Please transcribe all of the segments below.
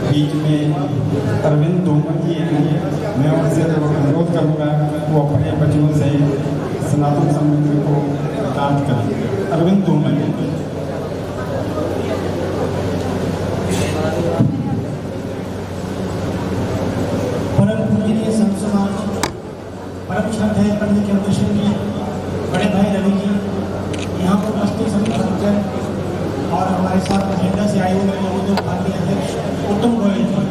बीच में अरविंद तोमर जी हैं, मैं उनसे अनुरोध करूँगा वो अपने वचनों से सनातन संबंध को प्राप्त करें। अरविंद तोमर जी। परम पूजनीय संत समाज, परम श्रद्धेय पंडित चंद्रशेखर जी, बड़े भाई रवि जी, यहाँ पर उपस्थित सभी भक्तजन और हमारे साथ अजेंडा से आए हुए लोगों भारतीय अध्यक्ष उत्तम गोयल जी।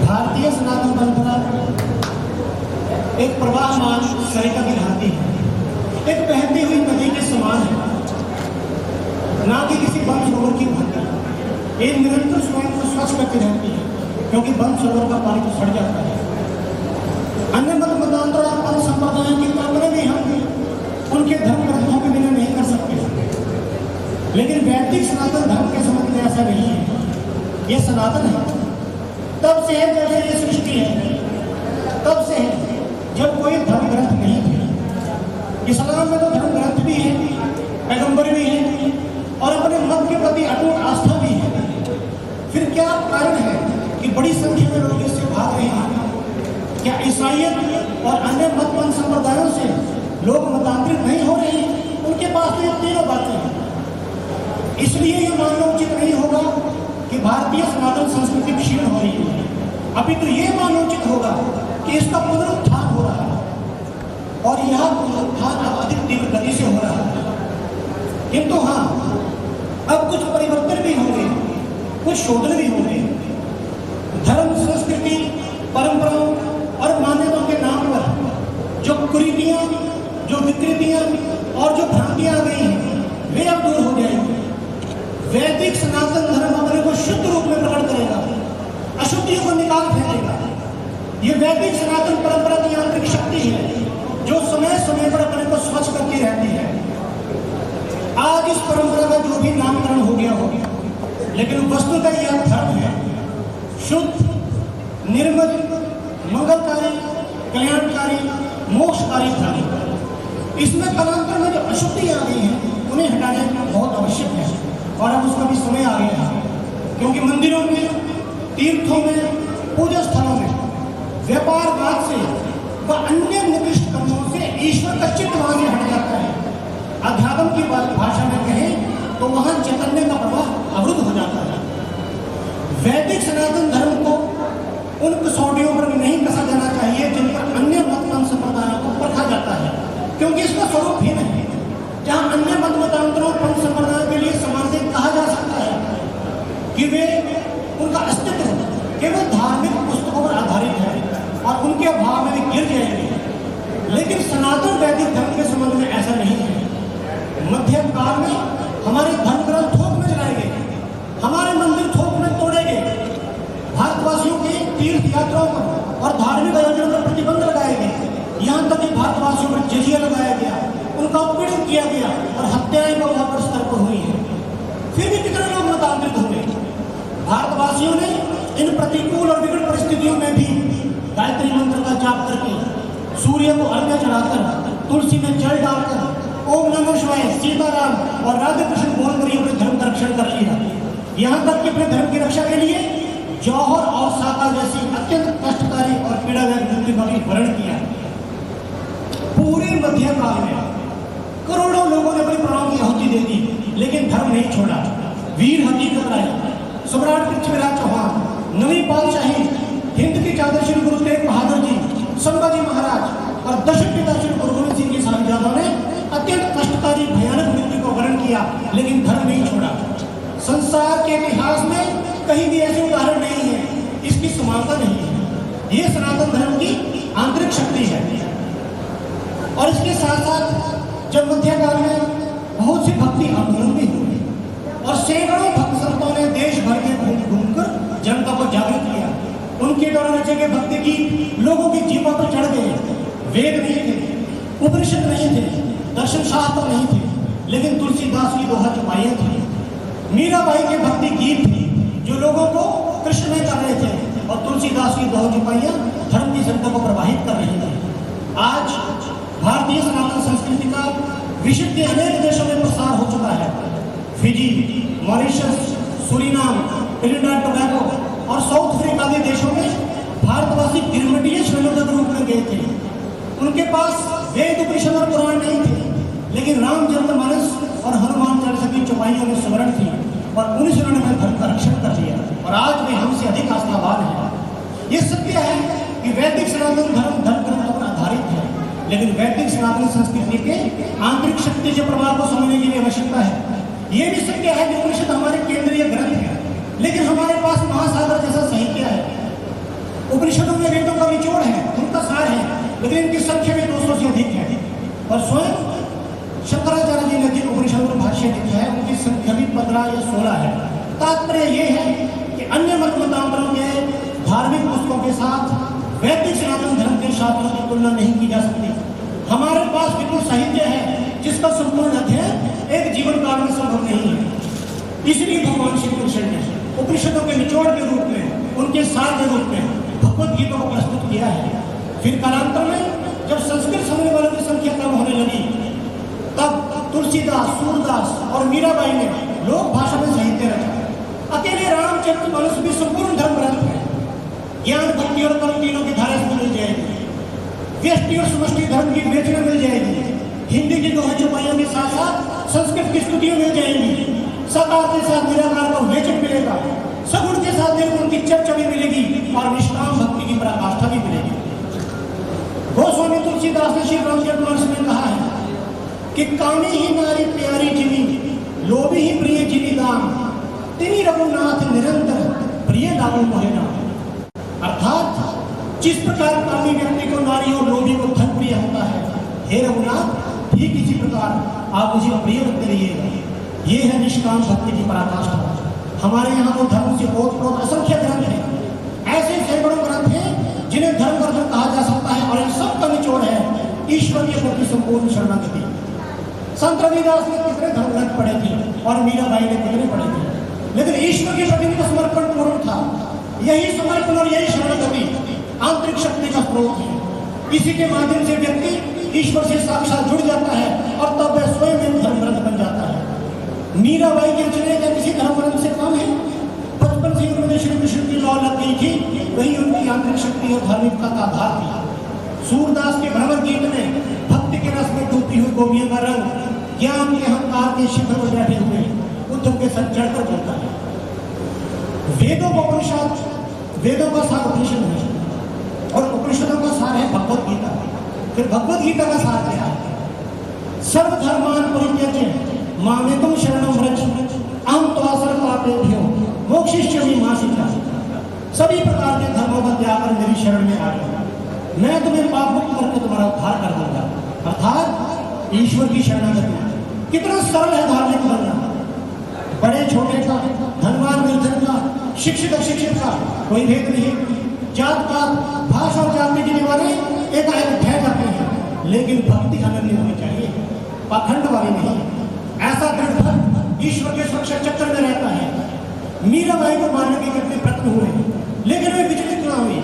भारतीय सनातन परंपरा एक प्रवाहमान सरिता की भांति है, एक बहती हुई नदी के समान है, ना कि किसी बंद सरोवर की भांति। ये निरंतर स्वयं को स्वच्छ करती रहती है, क्योंकि बंद सरोवर का पानी तो सड़ जाता है। अन्य मत मतांतर और पंथ संप्रदायों की कल्पना भी हम उनके धर्म ग्रंथों के बिना नहीं कर सकते, लेकिन वैदिक सनातन धर्म के संबंध में ऐसा नहीं है। यह सनातन है, तब से है जब से ये सृष्टि है, तब से है जब कोई धर्म ग्रंथ नहीं थे। इस्लाम में तो धर्म ग्रंथ भी है, पैगंबर भी है और अपने मत के प्रति अटूट आस्था भी है। फिर क्या कारण है कि बड़ी संख्या में लोग इससे भाग रहे हैं? क्या ईसाइयत और अन्य मत पंथ संप्रदायों से लोग मतांतरित नहीं हो रहे हैं? उनके पास तो ये तीनों बातें हैं। इसलिए ये मानना उचित नहीं होगा कि भारतीय सनातन संस्कृति क्षीण हो रही है। अभी तो ये मानना उचित होगा कि इसका पुनरुत्थान हो रहा है, और यह पुनरुत्थान अब अधिक तीव्र गति से हो रहा है। किंतु हाँ, अब कुछ परिवर्तन भी होंगे, कुछ शोधन भी होंगे। धर्म, संस्कृति, परंपराओं और मान्यताओं के नाम पर जो कुरीतियां, जो विकृतियां और जो भ्रांतियां आ गई हैं, वे अब दूर हो जाएंगी। वैदिक सनातन धर्म अपने को शुद्ध रूप में प्रकट करेगा, अशुद्धियों को निकाल फेंकेगा। ये वैदिक सनातन परंपरा की आंतरिक शक्ति है, जो समय समय पर अपने को स्वच्छ करती रहती है। आज इस परंपरा का जो भी नामकरण हो गया हो, लेकिन वस्तुतः यह धर्म है शुद्ध, निर्मल, मंगलकारी, कल्याणकारी, मोक्षकारी धर्म। इसमें कालांतर में जो अशुद्धि आ गई है, उन्हें हटाने बहुत आवश्यक है, और अब उसका भी समय आ गया है। क्योंकि मंदिरों में, तीर्थों में, पूजा स्थलों में व्यापारवाद से व अन्य निकृष्ट कर्मों से ईश्वर का चित्त वहां से हट जाता है। अध्यात्म की भाषा में कहें तो वहां चैतन्य का प्रवाह अवरुद्ध हो जाता है। वैदिक सनातन धर्म को उन कसौटियों पर नहीं कसा जाना चाहिए जिन पर अन्य मत पंथ संप्रदायों को परखा जाता है, क्योंकि इसका स्वरूप भिन्न है। जहां अन्य मत मतांतरों पंथ संप्रदायों के लिए समाजिक कहा जा सकता है कि वे, उनका अस्तित्व केवल धार्मिक पुस्तकों पर आधारित है और उनके अभाव में वे गिर जाएंगे। लेकिन सनातन वैदिक धर्म के संबंध में ऐसा नहीं है। मध्यम काल में हमारे धर्म ग्रंथ थोक में जलाए गए, हमारे मंदिर थोक में तोड़े गए, भारतवासियों के तीर्थ यात्राओं पर और धार्मिक आयोजनों पर प्रतिबंध लगाए गए, यहाँ तक कि भारतवासियों पर जजिया लगाया गया, उनका उत्पीड़न किया गया और हत्याएं बराबर स्तर पर हुई हैं। फिर भी कितने लोग मतांतरित हुए? भारतवासियों ने इन प्रतिकूल और विकट परिस्थितियों में भी गायत्री मंत्र का जाप करके, सूर्य को अर्घ्य चढ़ाकर, तुलसी में जल डालकर, ओम नमः शिवाय, सीताराम और राधे कृष्ण बोलकर ही अपने धर्म का रक्षण कर लिया। यहाँ तक कि अपने धर्म की रक्षा के लिए जौहर और साका जैसी अत्यंत कष्टकारी और पीड़ादायक मृत्यु का भी वर्ण किया। पूरे मध्यकाल में करोड़ों लोगों ने अपने प्राणों की आहुति दे दी, लेकिन धर्म नहीं छोड़ा। वीर हती कराई, सम्राट पृथ्वीराज चौहान, नवी पातशाही, हिंद की चादर श्री गुरु तेग बहादुर जी, संभाजी महाराज और दशम पिता श्री गुरु गोविंद सिंह जी साहिबजादों ने अत्यंत कष्टकारी भयानक मृत्यु को वर्ण किया, लेकिन धर्म नहीं छोड़ा। संसार के इतिहास में कहीं भी ऐसे उदाहरण नहीं है, इसकी समानता नहीं है। ये सनातन धर्म की आंतरिक शक्ति है। और इसके साथ साथ जब मध्यकाल में बहुत सी भक्ति आंदोलन भी हुए और सैकड़ों भक्त संतों ने देश भर के घूमकर जनता को जागृत किया। उनके द्वारा रचे गए भक्ति गीत लोगों की जीवों पर चढ़ गए। वेद नहीं थे, उपनिषद नहीं थे, दर्शन शास्त्र नहीं थे, लेकिन तुलसीदास की दोहा चौपाइयां थी, मीराबाई के भक्ति गीत थे जो लोगों को कृष्ण में कर रहे थे और तुलसीदास की 2 टिप्पणियां धर्म की सत्ता को प्रभावित कर रही थी। आज भारतीय सनातन संस्कृति का विश्व के अनेक देशों में प्रसार हो चुका है। Fiji, Mauritius, Suriname, Trinidad Tobago और साउथ अफ्रीका के देशों में भारतवासी गिरमिटिये श्रेणियों के रूप में गए थे। उनके पास वेद, उपनिषद और पुराण नहीं थे, लेकिन रामचरितमानस और हनुमान चालीसा की चौपाइयों में स्मरण थी और उन शरणों में धर्म का रक्षण कर लिया और आज वे हमसे अधिक आस्थावान हैं। ये सत्य है कि वैदिक सनातन धर्म ग्रंथों पर आधारित है, लेकिन वैदिक सनातन संस्कृति के आंतरिक शक्ति के प्रभाव को समझने की भी आवश्यकता है। ये भी सत्य है कि उपनिषद हमारे केंद्रीय ग्रंथ है, लेकिन हमारे पास महासागर जैसा साहित्य है। उपनिषदों में वेदों का निचोड़ है, उनका सार है, लेकिन इनकी संख्या भी 200 से अधिक है। और स्वयं शंकराचार्य जी ने जिन उपनिषदों पर भाष्य लिखा है उनकी संख्या भी 15 या 16 है। तात्पर्य ये है कि अन्य मत मतांतरों के धार्मिक पुस्तकों के साथ वैदिक सनातन धर्म के शास्त्रों की तुलना नहीं की जा सकती। हमारे पास विपुल साहित्य है जिसका संपूर्ण अध्ययन एक जीवन काल में संभव नहीं है। इसलिए भगवान श्री कृष्ण ने उपनिषदों के निचोड़ के रूप में, उनके सार के रूप में भगवद गीता को प्रस्तुत किया है। फिर कालांतर में जब संस्कृत समझने वालों की संख्या कम होने लगी, तब तुलसीदास, सूरदास और मीराबाई ने लोक भाषा में साहित्य रचा। अकेले रामचरितमानस भी संपूर्ण धर्म ग्रंथ है। ज्ञान, भक्ति और कर्म तीनों की धारा इसमें मिल जाएगी। व्यष्टि और समष्टि धर्म की विवेचना मिल जाएगी। हिंदी की 2 चौपाइयों के साथ साथ संस्कृत की स्तुतियां मिल जाएंगी। सकार के साथ निराकार का विवेचन मिलेगा, सगुण के साथ निर्गुण की चर्चा भी मिलेगी और निष्काम भक्ति की पराकाष्ठा भी मिलेगी। गोस्वामी तुलसीदास ने श्री रामचरितमानस में कहा है कि कामी ही नारी प्यारी जिनी, लोभी ही प्रिय जिनी दाम, तिनी रघुनाथ निरंतर प्रिय दामों मोहेना। अर्थात जिस प्रकार कामी व्यक्ति को नारी और लोभी को धन प्रिय होता है, हे रघुनाथ ठीक इसी प्रकार आप मुझे प्रिय बनते रहिएगा। ये है निष्काम भक्ति की पराकाष्ठा। हमारे यहाँ तो धर्म से बहुत असंख्य ग्रंथ हैं। ऐसे सैकड़ों ग्रंथ हैं जिन्हें धर्म ग्रंथ कहा जा सकता है और इन सब का निचोड़ है ईश्वर के प्रति संपूर्ण शरणागति। संत रविदास ने कितने धर्म ग्रंथ पढ़े थे और मीराबाई ने कितने पढ़े थे, लेकिन ईश्वर के प्रति उनका समर्पण पूर्ण था। यही समर्पण और यही शरणागति आंतरिक शक्ति का स्रोत है। इसी के माध्यम से व्यक्ति ईश्वर से साक्षात जुड़ जाता है और तब वह स्वयं एक धर्म ग्रंथ बन जाता है। मीराबाई की रचना क्या किसी धर्म ग्रंथ से कम है? बचपन से उन्होंने श्री कृष्ण की लौ लग गई थी, वही उनकी आंतरिक शक्ति और धार्मिकता का आधार थी। सूरदास के भ्रमर गीत में भक्ति के रस में डूबती हुई गोपियों का रंग ज्ञान के अहंकार के शिखर पर बैठे हुए उद्धव के साथ चढ़कर बोलता है। वेदों का उपनिषद, वेदों का सार उपनिषद है और उपनिषदों का सार है भगवद गीता। फिर भगवद गीता का सार क्या है? सर्वधर्मान परित्यज्य मामेकं शरणं व्रज अहं त्वा सर्वपापेभ्यो मोक्षयिष्यामि मा शुचः। सभी प्रकार के धर्मों का त्याग कर मेरी शरण में आ जाओ, मैं तुम्हें पाप मुक्त करके तुम्हारा उद्धार कर दूंगा। अर्थात ईश्वर की शरणागति। कितना सरल है धार्मिक बनना। बड़े छोटे का, धनवान निर्धन का, शिक्षित अशिक्षित का कोई भेद नहीं। जात पात, भाषा और जाति की दीवारें एकाएक ढह जाते हैं, लेकिन भक्ति अनन्य होनी चाहिए, पाखंड वाली नहीं। ऐसा दृढ़ भक्त ईश्वर के सुरक्षा चक्कर में रहता है। मीराबाई को मारने के कितने प्रयत्न हुए, लेकिन वे विचलित न हुई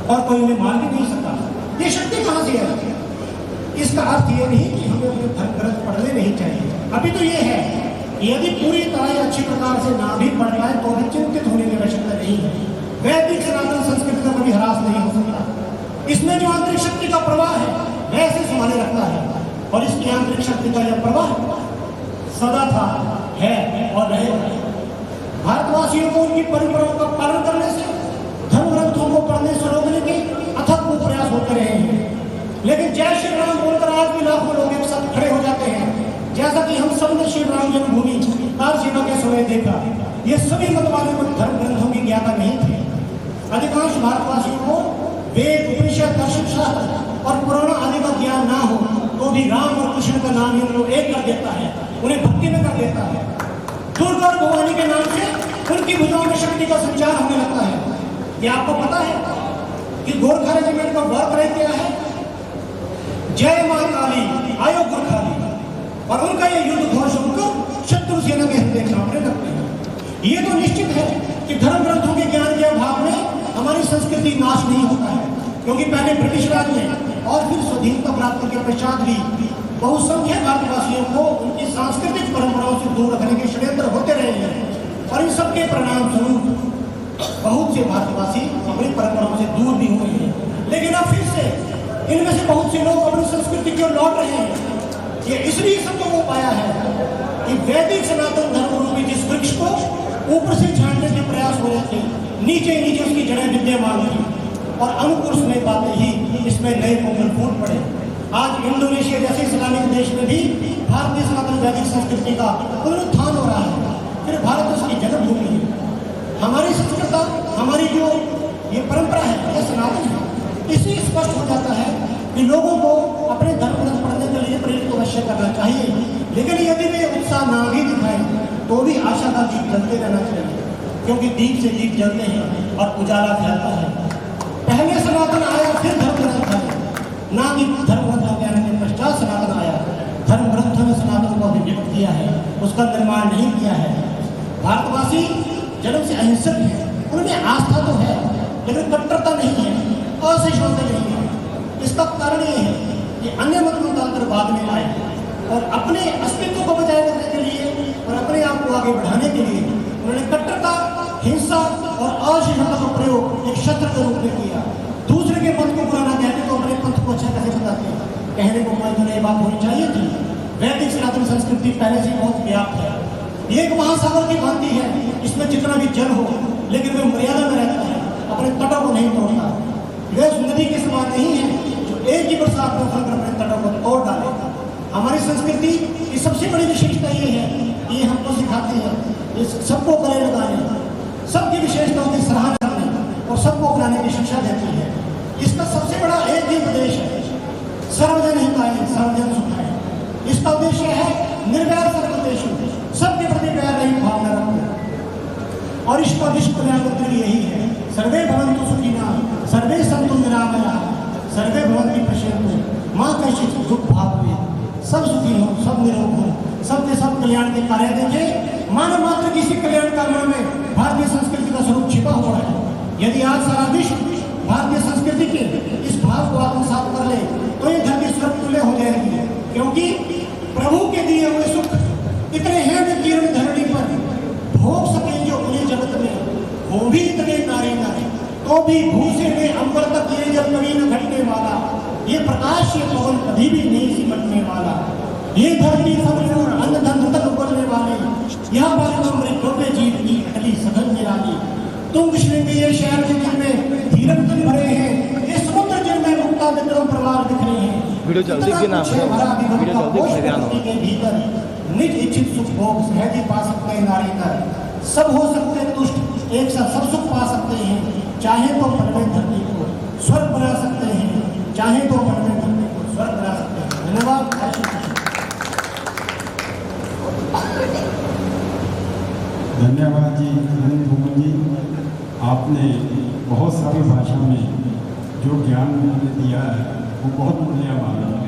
और कोई उन्हें मार भी नहीं सका। ये शक्ति कहाँ से है? इसका अर्थ ये नहीं कि हमें अपने धर्म ग्रंथ पढ़ने नहीं चाहिए। अभी तो ये है कि यदि पूरी तरह अच्छी प्रकार से ना भी पढ़ पाए तो भी चिंतित होने की आवश्यकता नहीं है। वैदिक सनातन संस्कृति का कभी ह्रास नहीं हो सकता। इसमें जो आंतरिक शक्ति का प्रवाह है वैसे संभाले रखता है और इसकी आंतरिक शक्ति का यह प्रवाह सदा था, है और रहेगा। भारतवासियों को उनकी परंपराओं का पालन करने से, धर्म ग्रंथों को पढ़ने से रोकने के अथक प्रयास होते रहे हैं, लेकिन जय श्री राम बोलकर आज भी लाखों लोग एक साथ खड़े हो जाते हैं। जैसा कि हम सब ने श्री राम जन्मभूमि कार सेवा के समय देखा, ये सभी मत वाले धर्म ग्रंथों की ज्ञाता नहीं थे। अधिकांश भारतवासियों को वेद, उपनिषद, दर्शन शास्त्र और पुराण आदि का ज्ञान ना हो तो भी राम और कृष्ण का नाम ही लोग एक कर देता है, उन्हें भक्ति में कर देता है। दुर्गा और भवानी के नाम से उनकी भुजाओं में शक्ति का संचार होने लगता है। क्या आपको पता है कि गोरखा रेजिमेंट का वर्क क्या है? जय मां काली आयो गोरखाली। और उनका ये युद्ध घोष उनको शत्रु सेना के हृदय कांपने लगते हैं। ये तो निश्चित है कि धर्म ग्रंथों के ज्ञान के अभाव में नाश नहीं होता है, क्योंकि पहले ब्रिटिश राज में और फिर स्वाधीनता प्राप्ति के पश्चात भी बहुसंख्यक भारतवासियों को उनकी सांस्कृतिक परंपराओं से दूर रखने के षड्यंत्र होते रहे हैं और इन सबके परिणाम स्वरूप बहुत से भारतवासी अपनी परंपराओं से दूर भी हुए हैं। लेकिन अब फिर से इनमें से बहुत से लोग अपनी संस्कृति की ओर लौट रहे हैं। ये इसलिए संभव हो पाया है कि वैदिक सनातन धर्म रूपी जिस वृक्ष को ऊपर से छांटने के प्रयास हो रहे थे, नीचे नीचे उसकी जड़ें विद्यमान थी और अंकुर में पाते ही इसमें नए कोमल फूल पड़े। आज इंडोनेशिया जैसे इस्लामिक देश में भी भारतीय सनातन वैदिक संस्कृति का पुनरुत्थान हो रहा है। फिर भारत उसकी जन्मभूमि है। हमारी संस्कृति, हमारी जो ये परंपरा है, यह सनातन है। इससे स्पष्ट हो जाता है कि लोगों को अपने धर्म ग्रंथ पढ़ने के लिए प्रेरित अवश्य करना चाहिए, लेकिन यदि वे उत्साह ना भी दिखाएं तो भी आशा का दीप जलते रहना चाहिए, क्योंकि दीप से दीप जलते हैं और उजाला फैलता है। पहले सनातन आया, फिर धर्म ग्रंथ आया, ना कि धर्म ग्रंथ आने के पश्चात सनातन आया। धर्म ग्रंथ ने सनातन को अभिव्यक्त किया है, उसका निर्माण नहीं किया है। भारतवासी जन्म से अहिंसक है, उनमें आस्था तो है लेकिन कट्टरता नहीं है, असहिष्णुता नहीं है। इसका कारण ये है कि अन्य मत मतांतर बाद में आए और अपने अस्तित्व को बचाए रखने के लिए और अपने आप को आगे बढ़ाने के लिए उन्होंने कट्टरता, हिंसा और असहिष्णुता का प्रयोग एक शस्त्र के रूप में किया। दूसरे के पंथ को पुराना कहते तो अपने पंथ को अच्छा कैसे बताते हैं? कहने को कोई तो नई बात होनी चाहिए थी। वैदिक सनातन संस्कृति पहले से बहुत व्याप्त है। ये एक महासागर की भांति है, इसमें जितना भी जल हो लेकिन वह मर्यादा में रहता है, अपने तटों को नहीं तोड़ता। वह उस नदी के समान नहीं है जो एक ही बरसात में उफल कर अपने तटों को तोड़ डाले। हमारी संस्कृति की सबसे बड़ी विशेषता ये है कि ये हमको सिखाती है ये सबको गले लगाने, सबकी विशेषताओं की सराहना करने और सबको अपनाने की शिक्षा देती है। इसका सबसे बड़ा एक ही उद्देश्य है, सर्वजन हिताय सर्वजन सुखाय। इसका उद्देश्य है निर्वैर सर्वोद्देश्य, सबके प्रति वैर रहित भावना रखना। और इसका विश्व कल्याण मंत्र यही है, सर्वे भवन्तु सुखिनः सर्वे सन्तु निरामयाः सर्वे भवन्ति पश्यन्तु मां कश्चित् दुःख भाग् भवेत्। सब सुखी हो, सब निरोग हो, सबके सब कल्याण के कार्य देखें। मानव मात्र की इसी कल्याण कामना में भारतीय संस्कृति का स्वरूप छिपा हुआ है। यदि आज सारा विश्व भारतीय संस्कृति के इस भाव को आत्मसात कर ले तो ये धरती स्वर्ग तुल्य हो जाएगी, क्योंकि प्रभु के दिए हुए सुख इतने हैं वे जीर्ण धरणी पर भोग सके जो खुले जगत में, वो भी इतने नारी नारी तो भी भूसे में अंबर तक ये जब कभी न घटने वाला, ये प्रकाश ये पवन कभी भी नहीं सिमटने वाला, ये धरती सब अन्न धन तक उबलने वाले, यह बात जीव की अटली सघन निराली। तुंग श्रृंग ये शहर के जिनमें धीरज दिन भरे हैं, ये समुद्र जिनमें मुक्ता विद्रोह प्रवाह दिख रहे हैं। वीडियो जल्दी के नाम के भीतर निज इच्छित सुख भोग सहज पा सकते नारी नर, सब हो सकते तुष्ट एक साथ सब सुख पा सकते हैं। चाहे तो मन में धरती को स्वर्ग बना सकते हैं, चाहे तो मन में धरती को स्वर्ग बना सकते हैं। धन्यवाद। धन्यवाद जी अनंत भूमन जी, आपने बहुत सरल भाषा में जो ज्ञान दिया है वो बहुत मूल्यवान है।